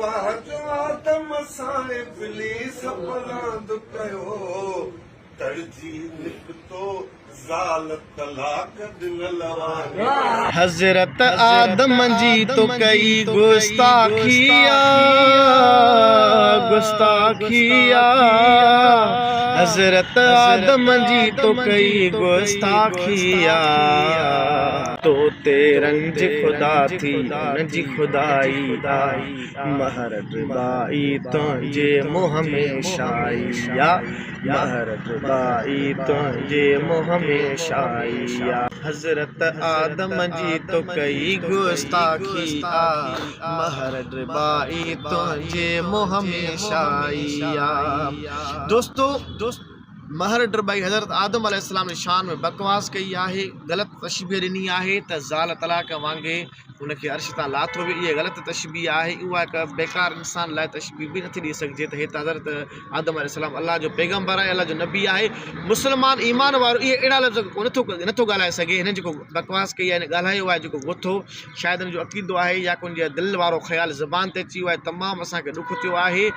आदम सां इब्लीस बलांद कयो तरजी निकतो ज़ाल तलाक दिन लवानी हजरत आदम जी तो कई गुस्ताखिया हजरत आदम जी तो कई गुस्ताखिया तो तेरंज खुदा थी नजी खुदाई आई महर बाई तुझे मुँह में शाइया महर बाई तुझे मुँह में शाइया हजरत आदम जी तो कई गुस्ताखिया महर बाई तुझे मुँह में शाइया। दोस्तों महर डरबाई हज़रत आदम अलैहिस्सलाम ने शान में बकवास कई है, गलत तशबीह ॾिनी आहे त ज़ाल तलाक वांगे उनखे अर्श तां लाथो बि। इहा ग़लति तशबीह आहे, उहा हिकु बेकार इंसान लाइ तशबीह बि नथी ॾेई सघिजे त हे त हज़रत आदम अलैहिस्सलाम अल्लाह जो पैगम्बर आहे, अल्लाह जो नबी आहे। मुस्लमान ईमान वारो इहे अहिड़ा लफ़्ज़ नथो ॻाल्हाए सघे। हिन जेको बकवास कई आहे, हिन ॻाल्हायो आहे जेको ॻोथो शायदि हिन जो अक़ीदो आहे या को दिलि वारो ख़्यालु ज़बान ते अची वियो आहे, तमामु असांखे ॾुख थियो आहे।